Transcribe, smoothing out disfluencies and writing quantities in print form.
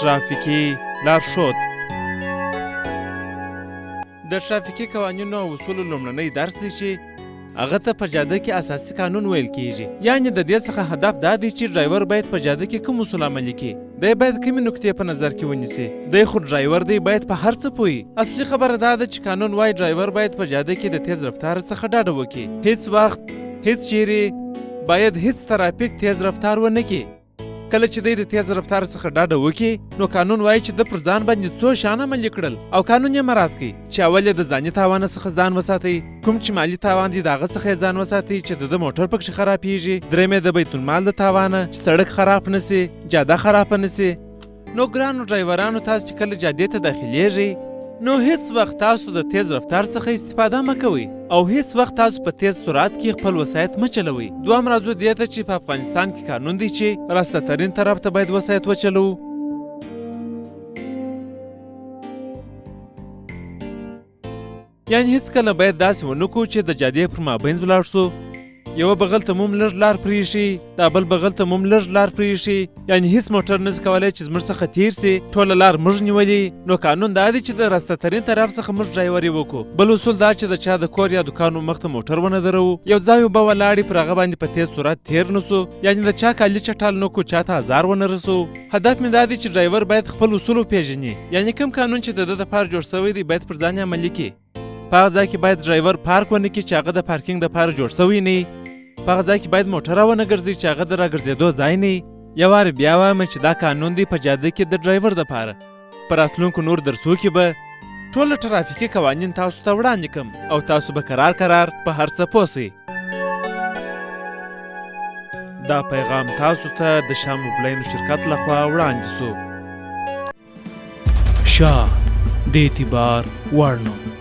ترافیکي لارښود. د ترافیکي قوانینو او اصولو لومړنی درس دی چې هغه ته په جاده کې اساسي قانون ویل کیږي. یعنې د دې څخه هدف دا دی چې ډرایور باید په جاده کې کوم اصول عملي کړي، دی باید کومې نکتې په نظر کې ونیسي. دی خو ډرایور دی، باید په هر څه پوهي. اصلي خبره دا ده چې قانون وایي ډرایور باید په جاده کې د تیز رفتار څخه ډډه وکړي. هیڅ وخت هیڅ چیرې باید هیڅ ترافیک تیز رفتار ونه کړي. کله چې دی د تیز رفتار څخه ډډه وکړي نو قانون وایي چې د پر ځان باندې څو شیان عملي کړل او قانون یې مراعات کړي. چې اول یې د ځاني تاوان څخه ځان وساتئ، کوم چې مالي تاوان دی د هغه څخه یې ځان وساتئ چې د موټر پکښې خرابېږي. درېیم یې د بیت المال د تاوانه چې سړک خراب نسي، جاده خرابه نسي. نو ګرانو ډرایورانو، تاسو چې کله جادې ته داخلېږئ نو هیڅ وخت تاسو د تیز رفتار څخه استفاده مه کوئ او هیڅ وخت تاسو په تیز سرعت کې خپل وسایط مه چلوئ. دوهم راځو دې ته چې په افغانستان کې قانون دی چې راسته ترین طرف ته باید وسایط وچلوو. یعنې هیڅکله باید داسې ونه کړو چې د جادې پر مابینځ ولاړ شو، یوه بغل ته مو لږ لار پرېښي، دا بل بغل ته مو لږ لار پرېښي. یعنې هیڅ موټر نشي کولی چې زموږ څخه تیر سي، ټوله لار موږ نیولي. نو قانون دا دی چې د راسته ترین طرف څخه موږ ډرایوري وکړو. بل اصول دا چې د چا د کور یا دوکانو مخ ته موټر ونه دروو، یو ځای اوبه ولاړې پر هغه باندې په تیز سرعت تیر نسو، یعنې د چا کالي چټل نه کړو، چا ته ازار ونه رسو. هدف مې دا دی چې ډرایور باید خپل اصول وپېژني، یعنې کوم قانون چې د ده دپاره جوړ شوی دی باید پر ځان یې عملي کړي. په هغه ځای کې باید ډرایور پارک ونه کړي چې هغه د پارکینګ دپاره جوړ شوی نه وي. په هغه ځای کې باید موټر ونه ګرځي چې هغه د راګرځېدو ځای نه وي. یو وار بیا وایم چې دا قانون دی په جاده کې د ډرایور دپاره. په راتلونکو نور درسو کې به ټوله ټرافیکي قوانین تاسو ته وړاندې کړم او تاسو به قرار په هر څه پوه سئ. دا پیغام تاسو ته د شاه موبلاینو شرکت لخوا وړاندې سو. شاه د اعتبار وړ نوم.